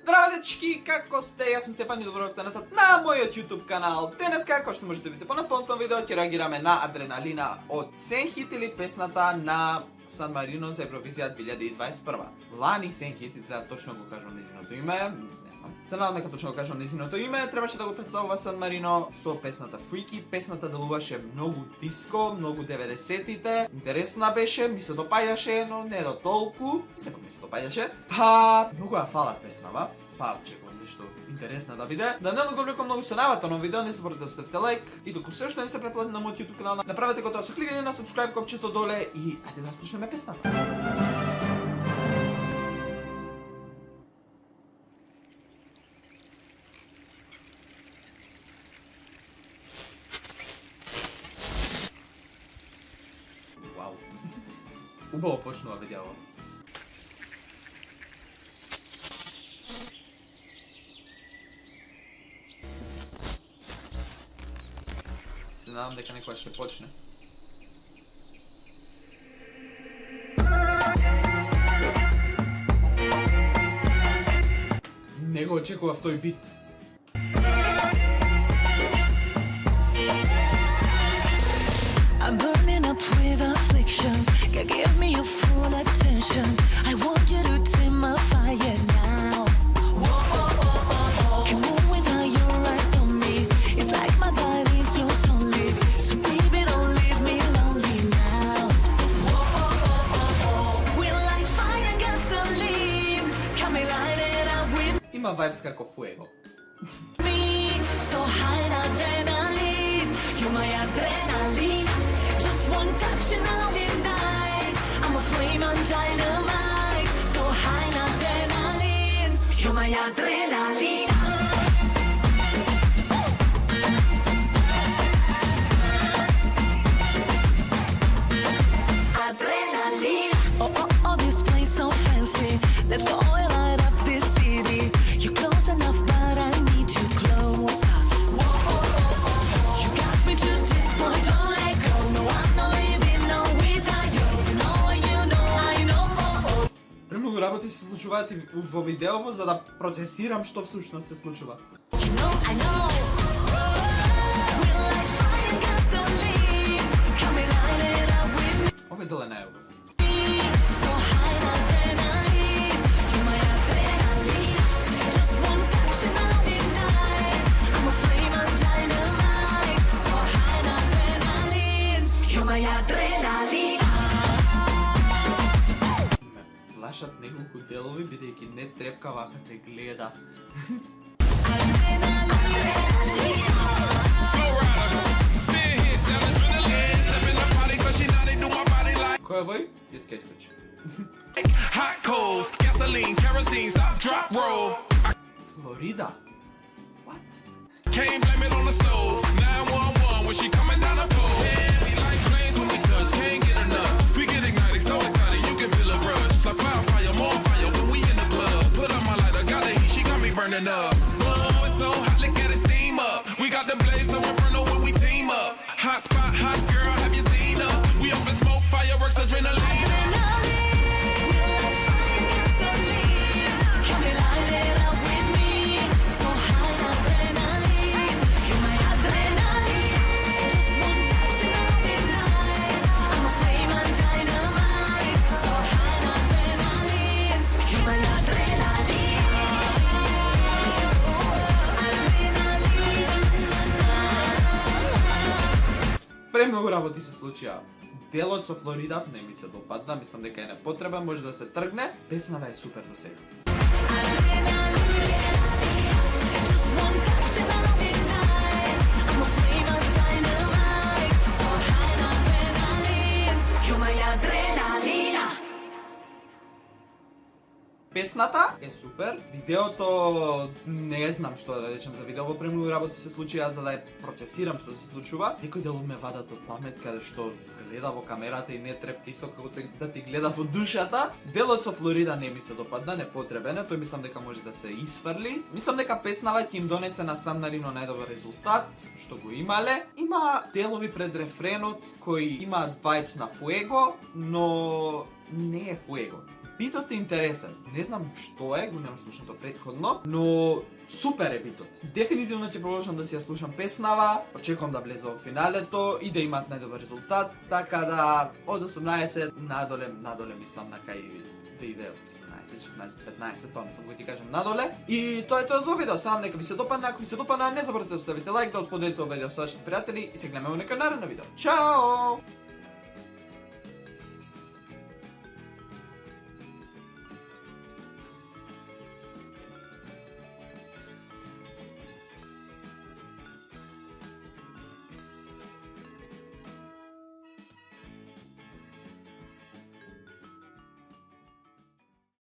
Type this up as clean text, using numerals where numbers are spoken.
Здраво дечки, како сте? Јас сум Стефан и добровдовте назад на мојот YouTube канал. Денеска, како што можете да видите по насловното видео, ќе реагираме на Адреналина од Сенхит или песната на Сан Марино за Евровизија 2021. Лани Сенхит, изгледа точно го кажам нејзиното име. Се надам дека точно го кажам нејзиното име. Требаше да го представува Сан Марино со песната Freaky. Песната делуваше многу диско, многу 90-тите. Интересна беше, ми се допаѓаше, но не до толку. Сепак ми се допаѓаше. Па, многу ја фалат песнава. Па, очекувам нешто интересно да биде. Да не го влекам многу со најавата на видео, не заборавте да ставите лайк. И доколку се уште не се претплатите на мојот YouTube канал, направете го тоа со кликање на subscribe копчето доле и ајде да слушнеме песната. Вау. Убаво почнува видео. Се надам дека некоја ќе почне. Не го очекував тој бит. I'm burning up with afflictions. Give me your full attention. I want you to tame my fire now. Whoa, oh, oh, oh, oh. Can move without your eyes on me. It's like my body's yours only. So baby, don't leave me lonely now. Whoa, oh, oh, oh, oh. We like fire and gasoline. Can we light it up with Има vibes како Fuego. me? So high adrenaline. You're my adrenaline. Just one touch and I'll ignite. I'm a flame on dynamite. So high adrenaline. You're my adrenaline. Adrenaline. Oh, oh, oh, this place so fancy. Let's go and light up this city. You're close enough, but I need you closer. Whoa, oh, oh, oh, oh. You got me to this point, don't let go. No, I'm not leaving, no, without you. You know, I know, oh, oh. Премногу работи се случуваат и во видеово за да процесирам што всушност се случува. You know, I know. We're like fire and gasoline. Come and light it up with me. Овој доле најубав. So high adrenaline. You're my adrenaline. Just one touch and I'll ignite. I'm a flame on dynamite. So high adrenaline. You're my adrenaline. Ме плашат неколку делови, бидејќи не трепка вака те гледа. Кој е вој? Јот ке искочи. Hot coals, gasoline, kerosene, stop, drop, roll. Флорида? What? Can't blame it on the stove. 911 when she coming down the pole. Heavy like planes when we touch, can't get enough. We get ignited, so excited, you can feel a rush. Like wildfire, more fire when we in the club. Put up my lighter, got the heat, she got me burning up. Oh, it's so hot, look at it steam up. We got the blaze, so inferno when we team up. Hot spot, hot girl, have you seen her? We up in smoke, fireworks, adrenaline. Премногу работи се случија. Делот со Флорида не ми се допадна, мислам дека е непотребен, може да се тргне. Песнава е супер до сега. Just one touch and I'll ignite. I'm a flame on dynamite. So high adrenaline. You're my adrenaline. Песната е супер. Видеото не знам што да речем за видео, премногу работи се случија за да ја процесирам што се случува. Некој делот ме вадат од памет каде што гледа во камерата и не трепка исто како да ти гледа во душата. Делот со Флорида не ми се допадна, непотребен е, тој мислам дека може да се исфрли. Мислам дека песнава ќе им донесе на Сан Марино најдобар резултат, што го имале. Има делови пред рефренот кои имаат vibes на Fuego, но не е Fuego. битот е интересен. Не знам што е, го немам слушнато предходно, но супер е битот. Дефинитивно ќе продолжам да си ја слушам песнава, очекувам да влезе во финалето и да имаат најдобар резултат, така да од 18 надоле мислам на кај да иде 17, 16, 15, тоа не сам го ти кажам надоле. И тоа е тоа за видео. Се надам дека ви се допадна, ако ви се допадна, не заборавете да оставите лайк, да споделите ова видео со вашите пријатели и се гледаме во некој наредно видео. Чао!